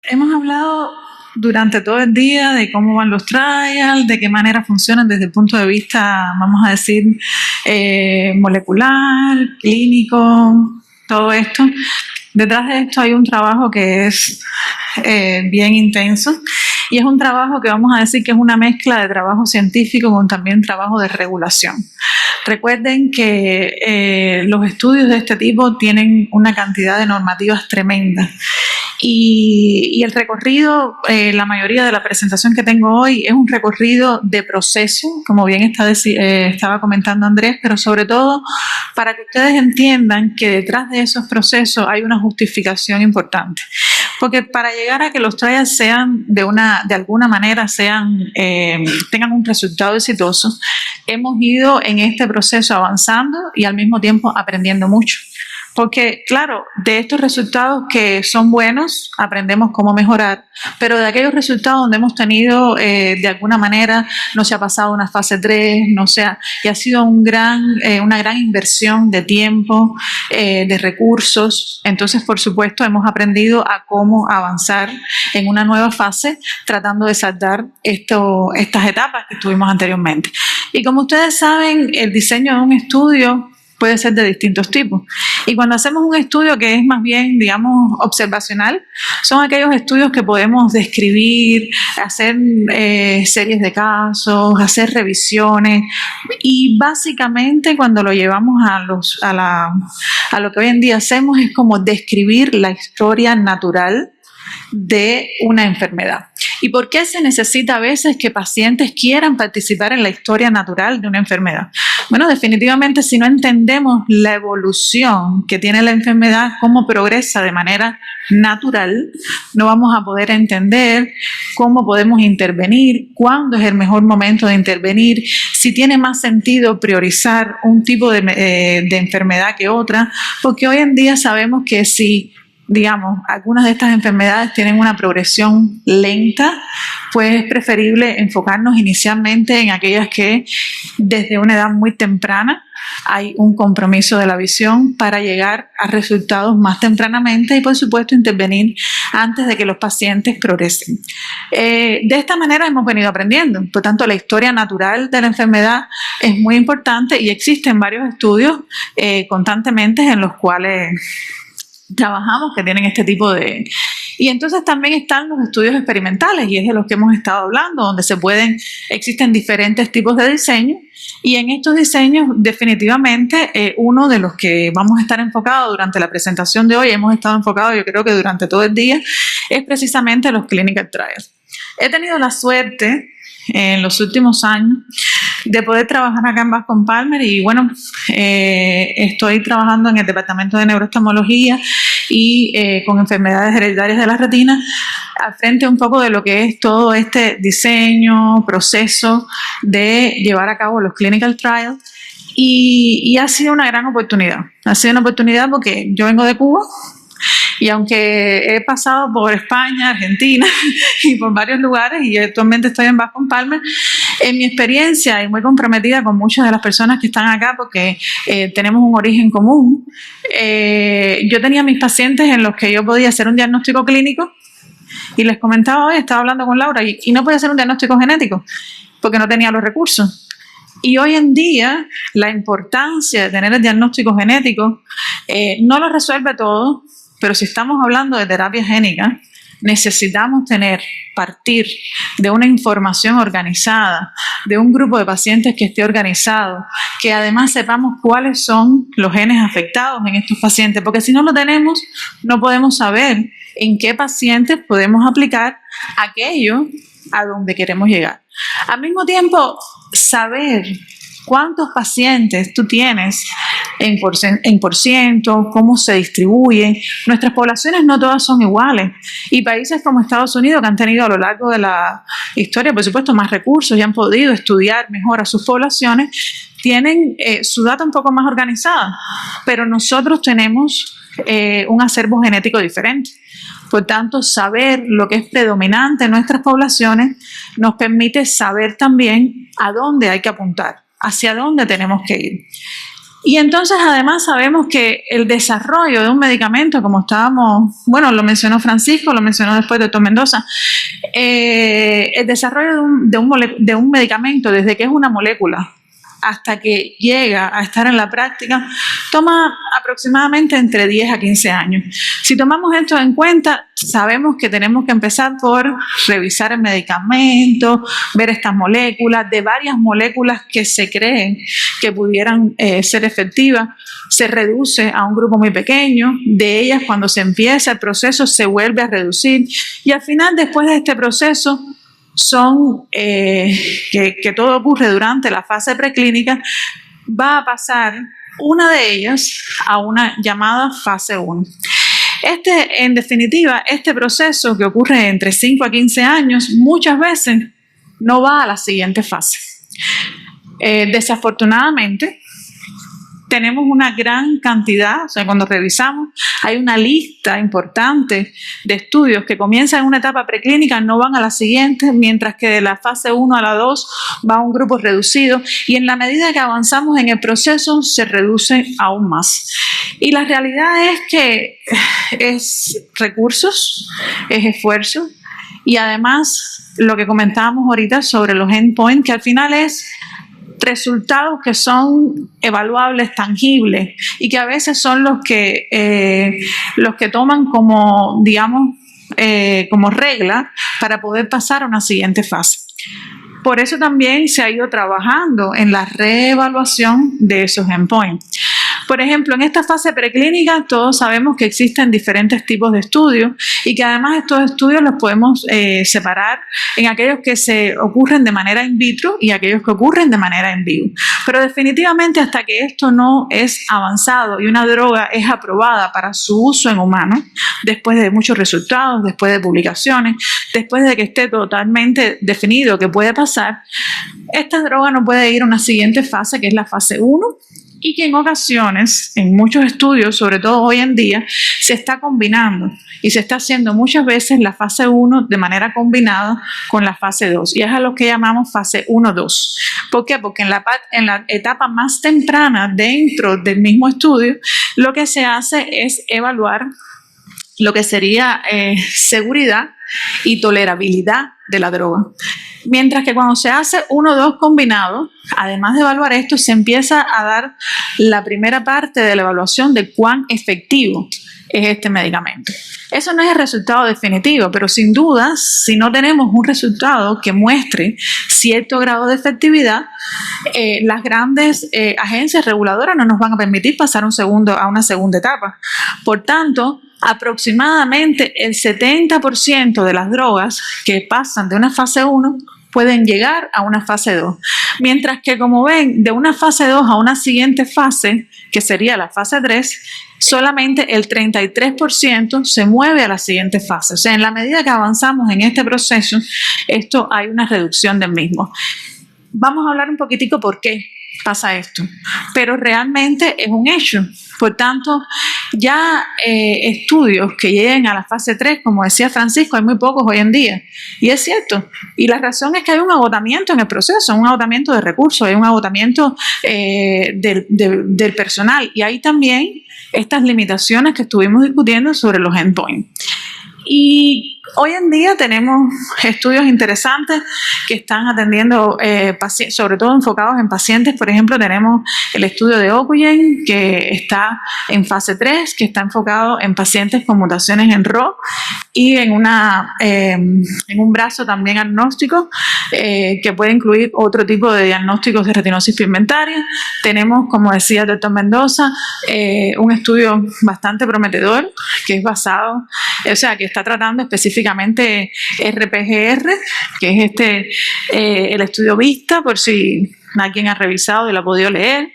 Hemos hablado durante todo el día de cómo van los trials, de qué manera funcionan desde el punto de vista, vamos a decir, molecular, clínico, todo esto. Detrás de esto hay un trabajo que es bien intenso y es un trabajo que vamos a decir que es una mezcla de trabajo científico con también trabajo de regulación. Recuerden que los estudios de este tipo tienen una cantidad de normativas tremendas. Y el recorrido, la mayoría de la presentación que tengo hoy es un recorrido de proceso, como bien estaba comentando Andrés, pero sobre todo para que ustedes entiendan que detrás de esos procesos hay una justificación importante. Porque para llegar a que los trials sean de alguna manera tengan un resultado exitoso, hemos ido en este proceso avanzando y al mismo tiempo aprendiendo mucho. Porque, claro, de estos resultados que son buenos, aprendemos cómo mejorar, pero de aquellos resultados donde hemos tenido, de alguna manera, no se ha pasado una fase 3, y ha sido una gran inversión de tiempo, de recursos. Entonces, por supuesto, hemos aprendido a cómo avanzar en una nueva fase, tratando de saldar estas etapas que tuvimos anteriormente. Y como ustedes saben, el diseño de un estudio puede ser de distintos tipos. Y cuando hacemos un estudio que es más bien, digamos, observacional, son aquellos estudios que podemos describir, hacer series de casos, hacer revisiones, y básicamente cuando lo llevamos a lo que hoy en día hacemos es como describir la historia natural de una enfermedad. ¿Y por qué se necesita a veces que pacientes quieran participar en la historia natural de una enfermedad? Bueno, definitivamente si no entendemos la evolución que tiene la enfermedad, cómo progresa de manera natural, no vamos a poder entender cómo podemos intervenir, cuándo es el mejor momento de intervenir, si tiene más sentido priorizar un tipo de enfermedad que otra, porque hoy en día sabemos que si algunas de estas enfermedades tienen una progresión lenta, pues es preferible enfocarnos inicialmente en aquellas que desde una edad muy temprana hay un compromiso de la visión para llegar a resultados más tempranamente y, por supuesto, intervenir antes de que los pacientes progresen. De esta manera hemos venido aprendiendo. Por tanto, la historia natural de la enfermedad es muy importante y existen varios estudios constantemente en los cuales trabajamos que tienen este tipo de... Y entonces también están los estudios experimentales, y es de los que hemos estado hablando, donde existen diferentes tipos de diseño, y en estos diseños definitivamente uno de los que vamos a estar enfocados durante la presentación de hoy, hemos estado enfocados yo creo que durante todo el día, es precisamente los clinical trials. He tenido la suerte en los últimos años de poder trabajar acá en Bascom Palmer y bueno, estoy trabajando en el departamento de neurooftalmología y con enfermedades hereditarias de la retina, al frente un poco de lo que es todo este diseño, proceso de llevar a cabo los clinical trials, y ha sido una gran oportunidad. Ha sido una oportunidad porque yo vengo de Cuba. Y aunque he pasado por España, Argentina y por varios lugares, y actualmente estoy en Bascom Palmer, en mi experiencia y muy comprometida con muchas de las personas que están acá porque tenemos un origen común, yo tenía mis pacientes en los que yo podía hacer un diagnóstico clínico y les comentaba hoy, estaba hablando con Laura, y no podía hacer un diagnóstico genético porque no tenía los recursos. Y hoy en día la importancia de tener el diagnóstico genético no lo resuelve todo. Pero si estamos hablando de terapia génica, necesitamos partir de una información organizada, de un grupo de pacientes que esté organizado, que además sepamos cuáles son los genes afectados en estos pacientes, porque si no lo tenemos, no podemos saber en qué pacientes podemos aplicar aquello a donde queremos llegar. Al mismo tiempo, saber cuántos pacientes tú tienes en por ciento, cómo se distribuyen. Nuestras poblaciones no todas son iguales, y países como Estados Unidos, que han tenido a lo largo de la historia, por supuesto, más recursos y han podido estudiar mejor a sus poblaciones, tienen su data un poco más organizada, pero nosotros tenemos un acervo genético diferente. Por tanto, saber lo que es predominante en nuestras poblaciones nos permite saber también a dónde hay que apuntar, hacia dónde tenemos que ir. Y entonces además sabemos que el desarrollo de un medicamento, como lo mencionó Francisco, lo mencionó después Dr. Mendoza, el desarrollo de un medicamento desde que es una molécula hasta que llega a estar en la práctica, toma aproximadamente entre 10 a 15 años. Si tomamos esto en cuenta, sabemos que tenemos que empezar por revisar el medicamento, ver estas moléculas, de varias moléculas que se creen que pudieran ser efectivas, se reduce a un grupo muy pequeño, de ellas cuando se empieza el proceso se vuelve a reducir y al final, después de este proceso, que todo ocurre durante la fase preclínica, va a pasar una de ellas a una llamada fase 1. En definitiva, este proceso que ocurre entre 5 a 15 años, muchas veces no va a la siguiente fase. Desafortunadamente, tenemos una gran cantidad, o sea, cuando revisamos, hay una lista importante de estudios que comienzan en una etapa preclínica, no van a la siguiente, mientras que de la fase 1 a la 2 va a un grupo reducido y en la medida que avanzamos en el proceso se reduce aún más. Y la realidad es que es recursos, es esfuerzo y además lo que comentábamos ahorita sobre los endpoints, que al final es resultados que son evaluables, tangibles y que a veces son los que toman como, digamos, como regla para poder pasar a una siguiente fase. Por eso también se ha ido trabajando en la reevaluación de esos endpoints. Por ejemplo, en esta fase preclínica todos sabemos que existen diferentes tipos de estudios y que además estos estudios los podemos separar en aquellos que se ocurren de manera in vitro y aquellos que ocurren de manera in vivo. Pero definitivamente hasta que esto no es avanzado y una droga es aprobada para su uso en humanos, después de muchos resultados, después de publicaciones, después de que esté totalmente definido que puede pasar, esta droga no puede ir a una siguiente fase que es la fase 1, y que en ocasiones, en muchos estudios, sobre todo hoy en día, se está combinando y se está haciendo muchas veces la fase 1 de manera combinada con la fase 2 y es a lo que llamamos fase 1-2. ¿Por qué? Porque en la etapa más temprana dentro del mismo estudio, lo que se hace es evaluar lo que sería seguridad y tolerabilidad de la droga. Mientras que cuando se hace 1-2 combinado, además de evaluar esto, se empieza a dar la primera parte de la evaluación de cuán efectivo es este medicamento. Eso no es el resultado definitivo, pero sin duda, si no tenemos un resultado que muestre cierto grado de efectividad, las grandes agencias reguladoras no nos van a permitir pasar a una segunda etapa. Por tanto, aproximadamente el 70% de las drogas que pasan de una fase 1 pueden llegar a una fase 2. Mientras que, como ven, de una fase 2 a una siguiente fase, que sería la fase 3, solamente el 33% se mueve a la siguiente fase. O sea, en la medida que avanzamos en este proceso, hay una reducción del mismo. Vamos a hablar un poquitico por qué pasa esto, pero realmente es un hecho. Por tanto, ya estudios que lleguen a la fase 3, como decía Francisco, hay muy pocos hoy en día. Y es cierto. Y la razón es que hay un agotamiento en el proceso, un agotamiento de recursos, hay un agotamiento del personal. Y hay también estas limitaciones que estuvimos discutiendo sobre los endpoints. Y hoy en día tenemos estudios interesantes que están atendiendo pacientes, sobre todo enfocados en pacientes. Por ejemplo, tenemos el estudio de Ocugen, que está en fase 3, que está enfocado en pacientes con mutaciones en ROS y en un brazo también agnóstico, que puede incluir otro tipo de diagnósticos de retinosis pigmentaria. Tenemos, como decía el doctor Mendoza, un estudio bastante prometedor, que es basado, que está tratando específicamente RPGR, que es el estudio VISTA, por si alguien ha revisado y lo ha podido leer.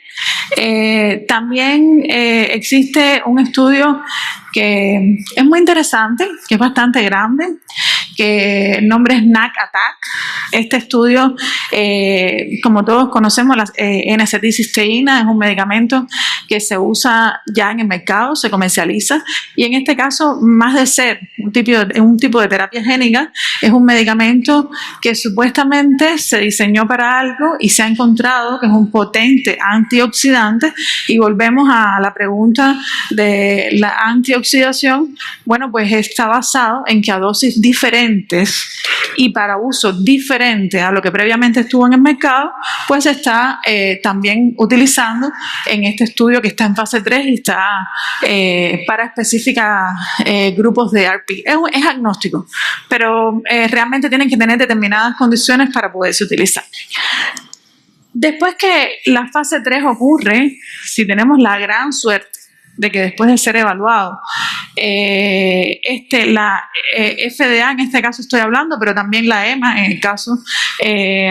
También existe un estudio que es muy interesante, que es bastante grande, que el nombre es NAC Attack. Este estudio, como todos conocemos, la N-acetilcisteína es un medicamento que se usa ya en el mercado, se comercializa, y en este caso, más de ser un tipo de terapia génica, es un medicamento que supuestamente se diseñó para algo y se ha encontrado que es un potente antioxidante. Y volvemos a la pregunta de la antioxidación. Bueno, pues está basado en que a dosis diferentes y para uso diferente a lo que previamente estuvo en el mercado, pues se está también utilizando en este estudio que está en fase 3 y está para específicos grupos de RP. Es agnóstico, pero realmente tienen que tener determinadas condiciones para poderse utilizar. Después que la fase 3 ocurre, si tenemos la gran suerte de que después de ser evaluado, la FDA, en este caso estoy hablando, pero también la EMA, en el caso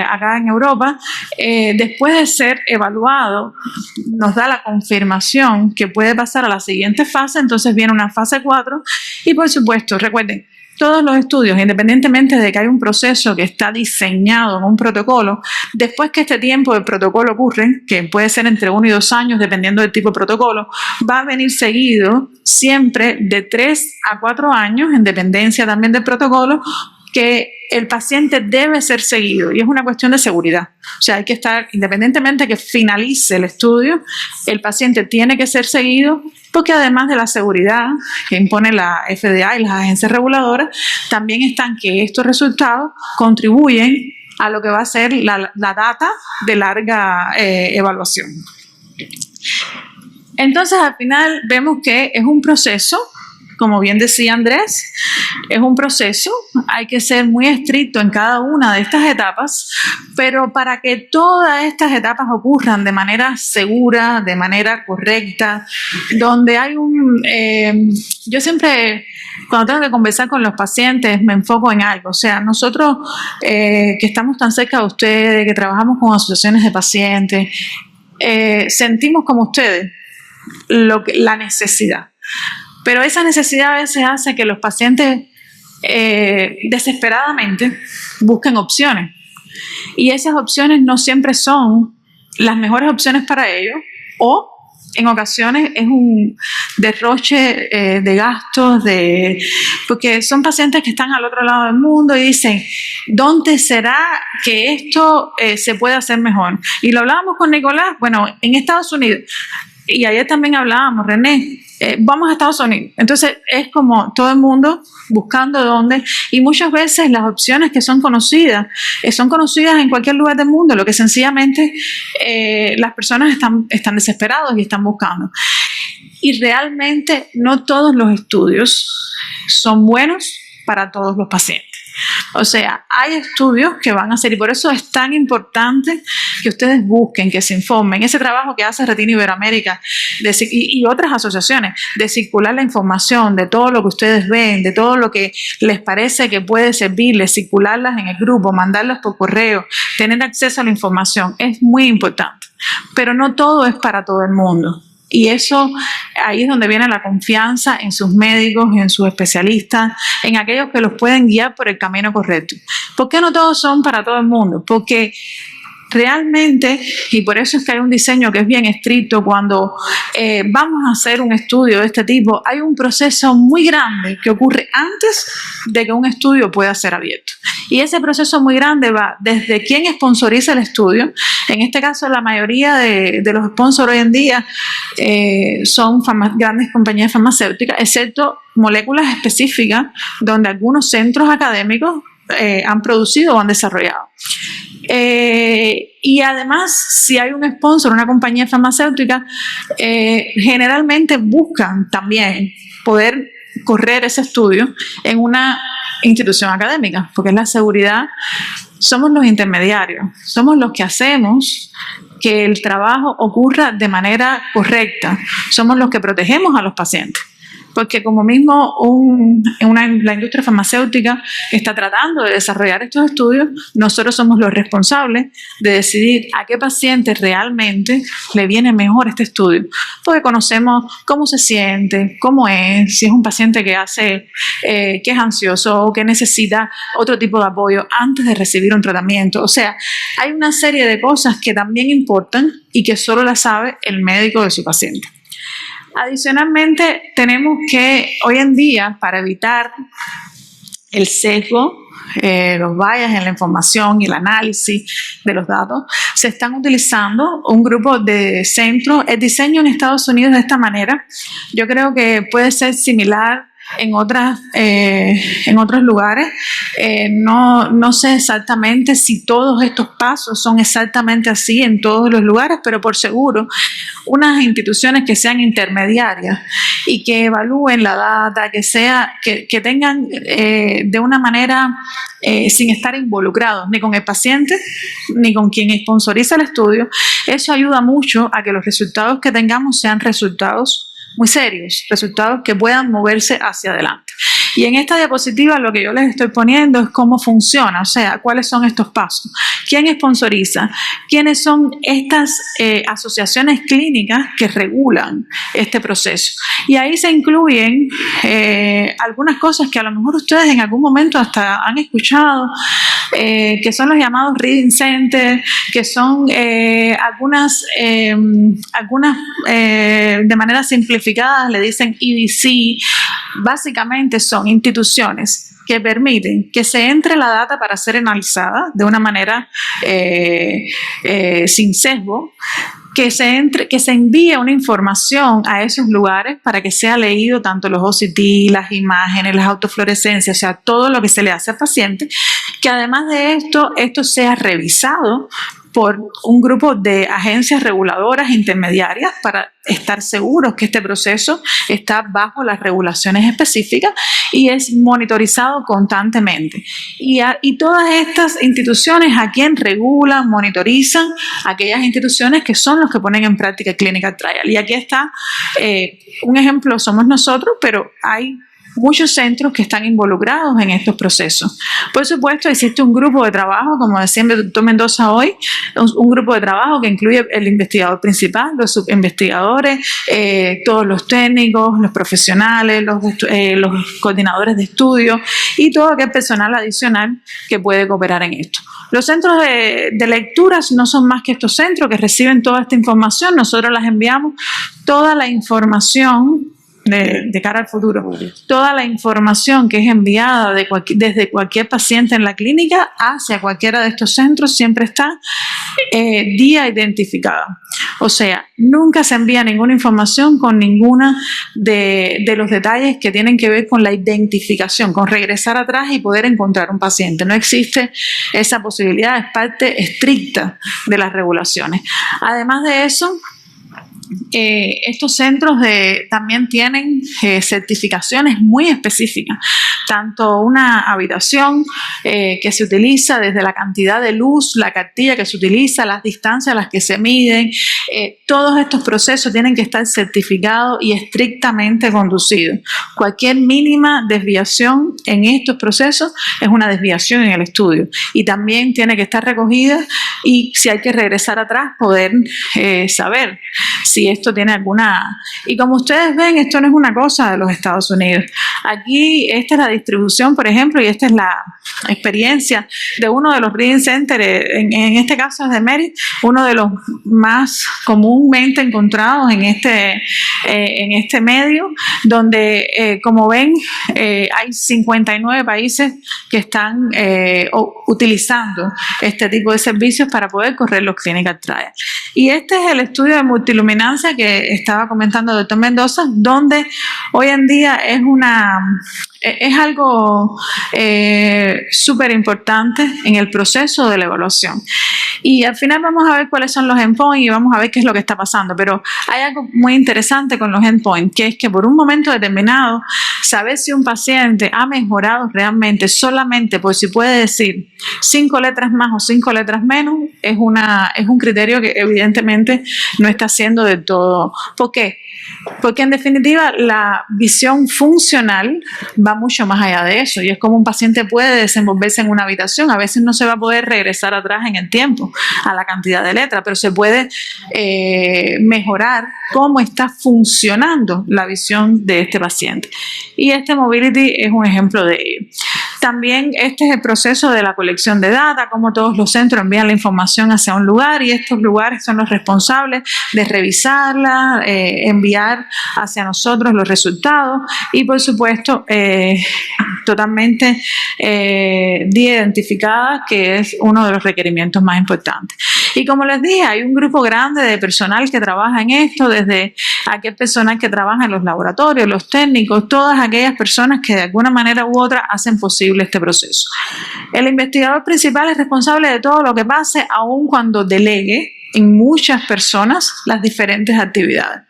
acá en Europa, después de ser evaluado, nos da la confirmación que puede pasar a la siguiente fase. Entonces viene una fase 4 y, por supuesto, recuerden, todos los estudios, independientemente de que hay un proceso que está diseñado en un protocolo, después que este tiempo del protocolo ocurre, que puede ser entre 1 y 2 años, dependiendo del tipo de protocolo, va a venir seguido siempre de 3 a 4 años, en dependencia también del protocolo, que el paciente debe ser seguido, y es una cuestión de seguridad. O sea, hay que estar, independientemente de que finalice el estudio, el paciente tiene que ser seguido, porque además de la seguridad que impone la FDA y las agencias reguladoras, también están que estos resultados contribuyen a lo que va a ser la data de larga evaluación. Entonces, al final vemos que es un proceso. Como bien decía Andrés, es un proceso, hay que ser muy estricto en cada una de estas etapas, pero para que todas estas etapas ocurran de manera segura, de manera correcta, donde hay yo siempre, cuando tengo que conversar con los pacientes, me enfoco en algo. O sea, nosotros que estamos tan cerca de ustedes, que trabajamos con asociaciones de pacientes, sentimos como ustedes la necesidad. Pero esa necesidad a veces hace que los pacientes desesperadamente busquen opciones. Y esas opciones no siempre son las mejores opciones para ellos, o en ocasiones es un derroche de gastos, porque son pacientes que están al otro lado del mundo y dicen, ¿dónde será que esto se puede hacer mejor? Y lo hablábamos con Nicolás, bueno, en Estados Unidos, y ayer también hablábamos, René, vamos a Estados Unidos. Entonces es como todo el mundo buscando dónde, y muchas veces las opciones que son conocidas en cualquier lugar del mundo, lo que sencillamente las personas están desesperados y están buscando. Y realmente no todos los estudios son buenos para todos los pacientes. O sea, hay estudios que van a hacer, y por eso es tan importante que ustedes busquen, que se informen. Ese trabajo que hace Retina Iberoamérica y otras asociaciones, de circular la información de todo lo que ustedes ven, de todo lo que les parece que puede servirles, circularlas en el grupo, mandarlas por correo, tener acceso a la información, es muy importante. Pero no todo es para todo el mundo. Y eso, ahí es donde viene la confianza en sus médicos, en sus especialistas, en aquellos que los pueden guiar por el camino correcto. ¿Por qué no todos son para todo el mundo? Porque realmente, y por eso es que hay un diseño que es bien estricto, cuando vamos a hacer un estudio de este tipo, hay un proceso muy grande que ocurre antes de que un estudio pueda ser abierto. Y ese proceso muy grande va desde quién sponsoriza el estudio. En este caso, la mayoría de los sponsors hoy en día son grandes compañías farmacéuticas, excepto moléculas específicas donde algunos centros académicos han producido o han desarrollado. Y además, si hay un sponsor, una compañía farmacéutica, generalmente buscan también poder correr ese estudio en una institución académica, porque es la seguridad. Somos los intermediarios, somos los que hacemos que el trabajo ocurra de manera correcta, somos los que protegemos a los pacientes. porque como mismo la industria farmacéutica está tratando de desarrollar estos estudios, nosotros somos los responsables de decidir a qué paciente realmente le viene mejor este estudio, porque conocemos cómo se siente, cómo es, si es un paciente que es ansioso o que necesita otro tipo de apoyo antes de recibir un tratamiento. O sea, hay una serie de cosas que también importan y que solo las sabe el médico de su paciente. Adicionalmente, tenemos que hoy en día, para evitar el sesgo, los bias en la información y el análisis de los datos, se están utilizando un grupo de centros. El diseño en Estados Unidos de esta manera, yo creo que puede ser similar en otros lugares. No sé exactamente si todos estos pasos son exactamente así en todos los lugares, pero por seguro unas instituciones que sean intermediarias y que evalúen la data, que tengan de una manera sin estar involucrados ni con el paciente ni con quien sponsoriza el estudio, eso ayuda mucho a que los resultados que tengamos sean resultados muy serios, resultados que puedan moverse hacia adelante. Y en esta diapositiva lo que yo les estoy poniendo es cómo funciona, o sea, cuáles son estos pasos, quién sponsoriza, quiénes son estas asociaciones clínicas que regulan este proceso. Y ahí se incluyen algunas cosas que a lo mejor ustedes en algún momento hasta han escuchado, que son los llamados reading centers, que son algunas de manera simplificada le dicen EDC. Básicamente son instituciones que permiten que se entre la data para ser analizada de una manera sin sesgo, que se envíe una información a esos lugares para que sea leído tanto los OCT, las imágenes, las autofluorescencias, o sea, todo lo que se le hace al paciente, que además de esto sea revisado por un grupo de agencias reguladoras intermediarias para estar seguros que este proceso está bajo las regulaciones específicas y es monitorizado constantemente. Y todas estas instituciones, ¿a quién regulan, monitorizan? Aquellas instituciones que son los que ponen en práctica el clinical trial. Y aquí está un ejemplo, somos nosotros, pero hay muchos centros que están involucrados en estos procesos. Por supuesto, existe un grupo de trabajo, como decía el doctor Mendoza hoy, un grupo de trabajo que incluye el investigador principal, los subinvestigadores, todos los técnicos, los profesionales, los coordinadores de estudio y todo aquel personal adicional que puede cooperar en esto. Los centros de lecturas no son más que estos centros que reciben toda esta información. Nosotros les enviamos toda la información de cara al futuro. Toda la información que es enviada desde cualquier paciente en la clínica hacia cualquiera de estos centros siempre está día identificada. O sea, nunca se envía ninguna información con ninguna de los detalles que tienen que ver con la identificación, con regresar atrás y poder encontrar un paciente. No existe esa posibilidad, es parte estricta de las regulaciones. Además de eso, estos centros también tienen certificaciones muy específicas, tanto una habitación que se utiliza desde la cantidad de luz, la cartilla que se utiliza, las distancias a las que se miden, todos estos procesos tienen que estar certificados y estrictamente conducidos. Cualquier mínima desviación en estos procesos es una desviación en el estudio y también tiene que estar recogida y si hay que regresar atrás poder saber si esto tiene alguna... Y como ustedes ven, esto no es una cosa de los Estados Unidos. Aquí esta es la distribución, por ejemplo, y esta es la experiencia de uno de los reading centers, en este caso es de Mary, uno de los más comúnmente encontrados en este medio, donde como ven hay 59 países que están utilizando este tipo de servicios para poder correr los clinical trials. Y este es el estudio de multiluminancia que estaba comentando el doctor Mendoza, donde hoy en día es algo súper importante en el proceso de la evaluación. Y al final vamos a ver cuáles son los endpoints y vamos a ver qué es lo que está pasando. Pero hay algo muy interesante con los endpoints, que es que por un momento determinado, saber si un paciente ha mejorado realmente solamente por si puede decir 5 letras más o 5 letras menos, es un criterio que evidentemente no está siendo del todo. ¿Por qué? Porque en definitiva la visión funcional va mucho más allá de eso, y es como un paciente puede desenvolverse en una habitación. A veces no se va a poder regresar atrás en el tiempo a la cantidad de letras, pero se puede mejorar cómo está funcionando la visión de este paciente. Y este Mobility es un ejemplo de ello. También este es el proceso de la colección de data, cómo todos los centros envían la información hacia un lugar y estos lugares son los responsables de revisarla, enviar hacia nosotros los resultados y por supuesto totalmente identificada, que es uno de los requerimientos más importantes. Y como les dije, hay un grupo grande de personal que trabaja en esto, desde aquel personal que trabaja en los laboratorios, los técnicos, todas aquellas personas que de alguna manera u otra hacen posible este proceso. El investigador principal es responsable de todo lo que pase, aun cuando delegue en muchas personas las diferentes actividades.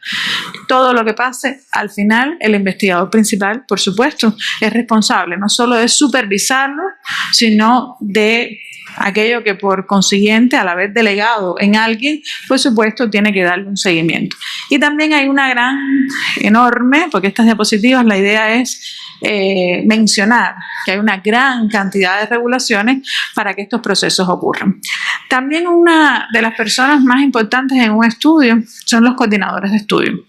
Todo lo que pase, al final, el investigador principal, por supuesto, es responsable no solo de supervisarlo, sino de aquello que por consiguiente, al haber delegado en alguien, por supuesto, tiene que darle un seguimiento. Y también hay una gran, enorme, porque estas diapositivas, la idea es mencionar que hay una gran cantidad de regulaciones para que estos procesos ocurran. También una de las personas más importantes en un estudio son los coordinadores de estudio.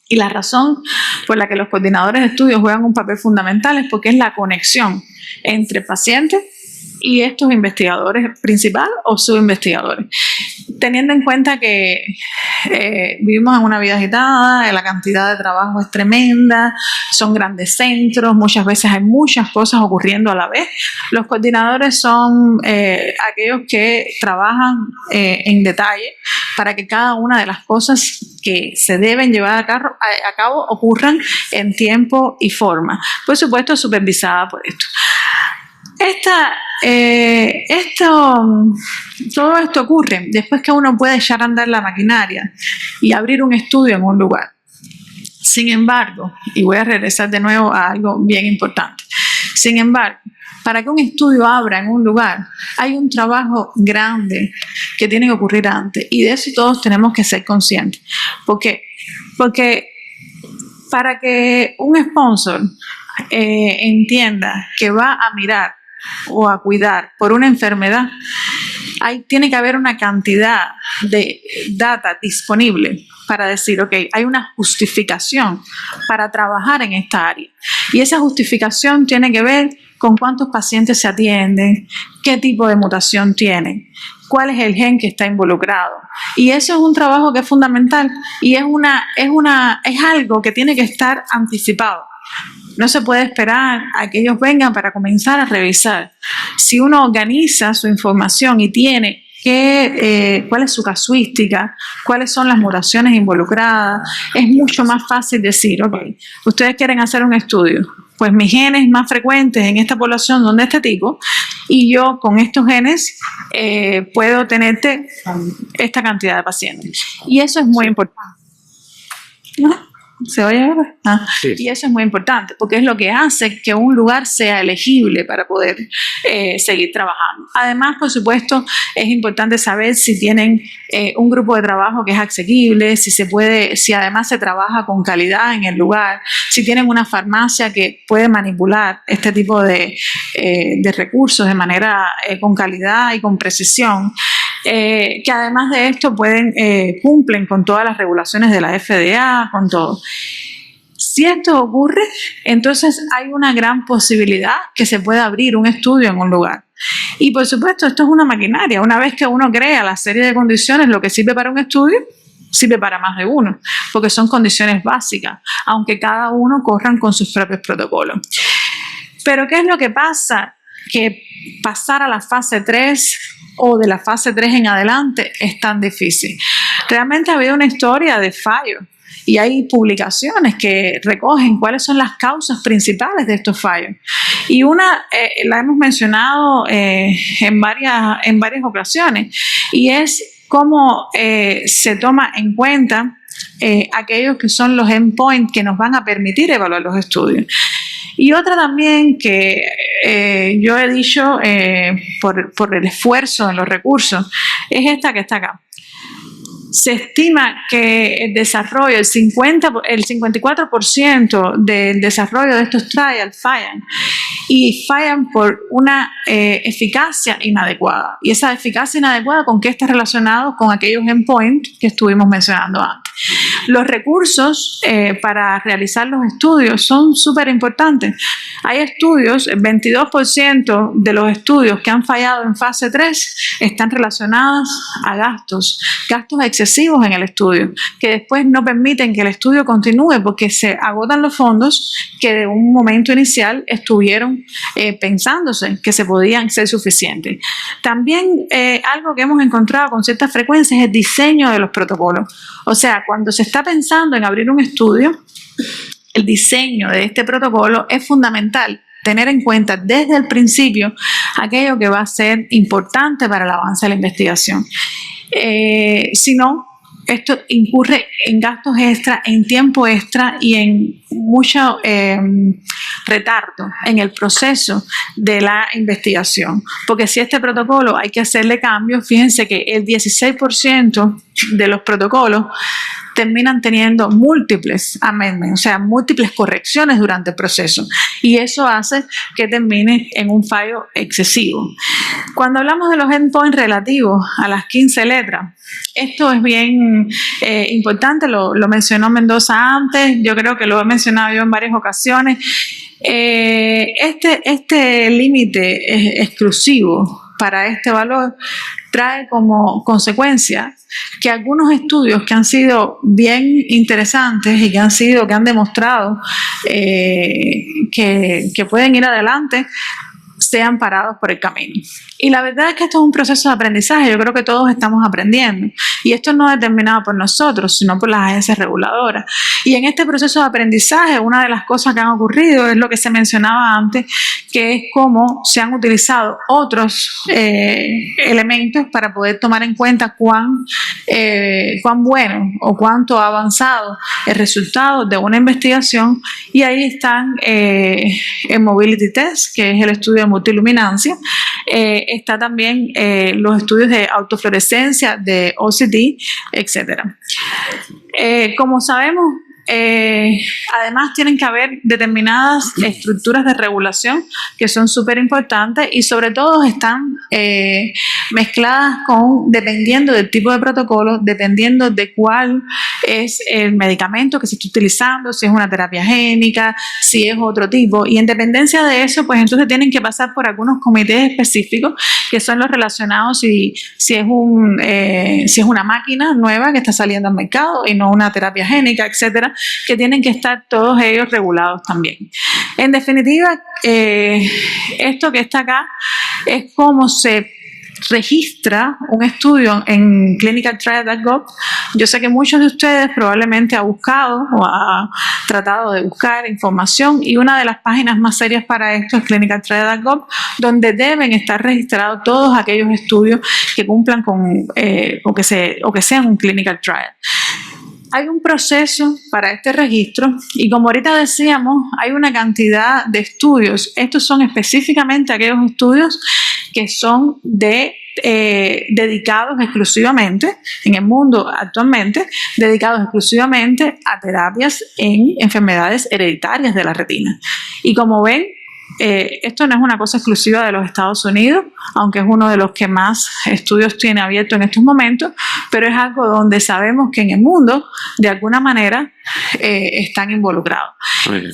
Y la razón por la que los coordinadores de estudio juegan un papel fundamental es porque es la conexión entre pacientes y estos investigadores principales o subinvestigadores. Teniendo en cuenta que vivimos en una vida agitada, la cantidad de trabajo es tremenda, son grandes centros, muchas veces hay muchas cosas ocurriendo a la vez. Los coordinadores son aquellos que trabajan en detalle para que cada una de las cosas que se deben llevar a cabo ocurran en tiempo y forma. Por supuesto, supervisada por esto. Todo esto ocurre después que uno puede echar a andar la maquinaria y abrir un estudio en un lugar. Sin embargo, y voy a regresar de nuevo a algo bien importante, sin embargo, para que un estudio abra en un lugar, hay un trabajo grande que tiene que ocurrir antes, y de eso todos tenemos que ser conscientes. ¿Por qué? Porque para que un sponsor entienda que va a mirar o a cuidar por una enfermedad, tiene que haber una cantidad de data disponible para decir, ok, hay una justificación para trabajar en esta área. Y esa justificación tiene que ver con cuántos pacientes se atienden, qué tipo de mutación tienen, cuál es el gen que está involucrado. Y eso es un trabajo que es fundamental y es algo que tiene que estar anticipado. No se puede esperar a que ellos vengan para comenzar a revisar. Si uno organiza su información y tiene cuál es su casuística, cuáles son las mutaciones involucradas, es mucho más fácil decir, ok, ustedes quieren hacer un estudio, pues mis genes más frecuentes en esta población son de este tipo y yo con estos genes puedo tenerte esta cantidad de pacientes. Y eso es muy importante. ¿No? ¿Se oye ahora? Sí. Y eso es muy importante porque es lo que hace que un lugar sea elegible para poder seguir trabajando. Además, por supuesto, es importante saber si tienen un grupo de trabajo que es asequible, si además se trabaja con calidad en el lugar, si tienen una farmacia que puede manipular este tipo de recursos de manera con calidad y con precisión. Que además de esto cumplen con todas las regulaciones de la FDA, con todo. Si esto ocurre, entonces hay una gran posibilidad que se pueda abrir un estudio en un lugar. Y por supuesto, esto es una maquinaria. Una vez que uno crea la serie de condiciones, lo que sirve para un estudio, sirve para más de uno, porque son condiciones básicas, aunque cada uno corran con sus propios protocolos. Pero ¿qué es lo que pasa? Que pasar a la fase 3 o de la fase 3 en adelante es tan difícil. Realmente ha habido una historia de fallos y hay publicaciones que recogen cuáles son las causas principales de estos fallos. Y una la hemos mencionado en varias ocasiones y es cómo se toma en cuenta aquellos que son los endpoints que nos van a permitir evaluar los estudios. Y otra también que yo he dicho por el esfuerzo en los recursos es esta que está acá. se estima que el desarrollo, el 54% del desarrollo de estos trials fallan por una eficacia inadecuada. Y esa eficacia inadecuada, ¿con qué está relacionado? Con aquellos endpoints que estuvimos mencionando antes. Los recursos para realizar los estudios son súper importantes. Hay estudios, el 22% de los estudios que han fallado en fase 3 están relacionados a gastos excesivos en el estudio, que después no permiten que el estudio continúe porque se agotan los fondos que de un momento inicial estuvieron pensándose que se podían ser suficientes. También algo que hemos encontrado con cierta frecuencia es el diseño de los protocolos. O sea, cuando se está pensando en abrir un estudio, el diseño de este protocolo es fundamental. Tener en cuenta desde el principio aquello que va a ser importante para el avance de la investigación. Si no, esto incurre en gastos extra, en tiempo extra y en mucho retardo en el proceso de la investigación. Porque si este protocolo hay que hacerle cambios, fíjense que el 16% de los protocolos terminan teniendo múltiples amendments, o sea, múltiples correcciones durante el proceso. Y eso hace que termine en un fallo excesivo. Cuando hablamos de los endpoints relativos a las 15 letras, esto es bien importante, lo mencionó Mendoza antes, yo creo que lo he mencionado yo en varias ocasiones. Este límite exclusivo para este valor trae como consecuencia que algunos estudios que han sido bien interesantes y que han demostrado que pueden ir adelante sean parados por el camino. Y la verdad es que esto es un proceso de aprendizaje, yo creo que todos estamos aprendiendo. Y esto no es determinado por nosotros, sino por las agencias reguladoras. Y en este proceso de aprendizaje, una de las cosas que han ocurrido es lo que se mencionaba antes, que es cómo se han utilizado otros elementos para poder tomar en cuenta cuán bueno o cuánto ha avanzado el resultado de una investigación. Y ahí están el Mobility Test, que es el estudio de multiluminancia. Está también los estudios de autofluorescencia, de OCT, etc. Como sabemos, además tienen que haber determinadas estructuras de regulación que son súper importantes y sobre todo están mezcladas dependiendo del tipo de protocolo, dependiendo de cuál es el medicamento que se está utilizando, si es una terapia génica, si es otro tipo, y en dependencia de eso, pues entonces tienen que pasar por algunos comités específicos que son los relacionados si es una máquina nueva que está saliendo al mercado y no una terapia génica, etcétera, que tienen que estar todos ellos regulados también. En definitiva, esto que está acá es cómo se registra un estudio en clinicaltrials.gov. Yo sé que muchos de ustedes probablemente han buscado o han tratado de buscar información y una de las páginas más serias para esto es clinicaltrials.gov, donde deben estar registrados todos aquellos estudios que cumplan con o que sean un clinical trial. Hay un proceso para este registro y como ahorita decíamos, hay una cantidad de estudios. Estos son específicamente aquellos estudios que son dedicados exclusivamente, en el mundo actualmente, dedicados exclusivamente a terapias en enfermedades hereditarias de la retina. Y como ven, esto no es una cosa exclusiva de los Estados Unidos, aunque es uno de los que más estudios tiene abierto en estos momentos, pero es algo donde sabemos que en el mundo, de alguna manera, están involucrados.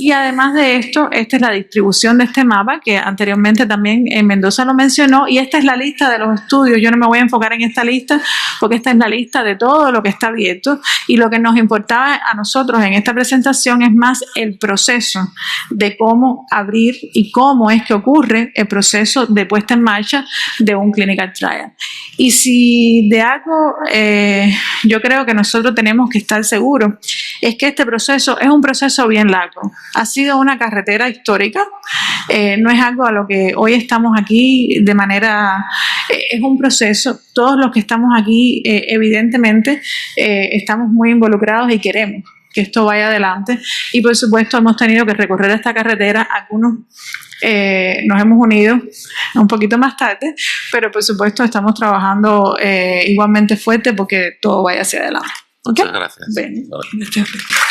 Y además de esto, esta es la distribución de este mapa, que anteriormente también Mendoza lo mencionó, y esta es la lista de los estudios. Yo no me voy a enfocar en esta lista, porque esta es la lista de todo lo que está abierto, y lo que nos importaba a nosotros en esta presentación es más el proceso de cómo abrir y cómo es que ocurre el proceso de puesta en marcha de un clinical trial. Y si de algo yo creo que nosotros tenemos que estar seguros, es que este proceso es un proceso bien largo. Ha sido una carretera histórica, no es algo a lo que hoy estamos aquí de manera, es un proceso. Todos los que estamos aquí evidentemente estamos muy involucrados y queremos que esto vaya adelante. Y por supuesto hemos tenido que recorrer esta carretera, algunos nos hemos unido un poquito más tarde, pero por supuesto estamos trabajando igualmente fuerte porque todo vaya hacia adelante. ¿Okay? Muchas gracias. Bien. Vale.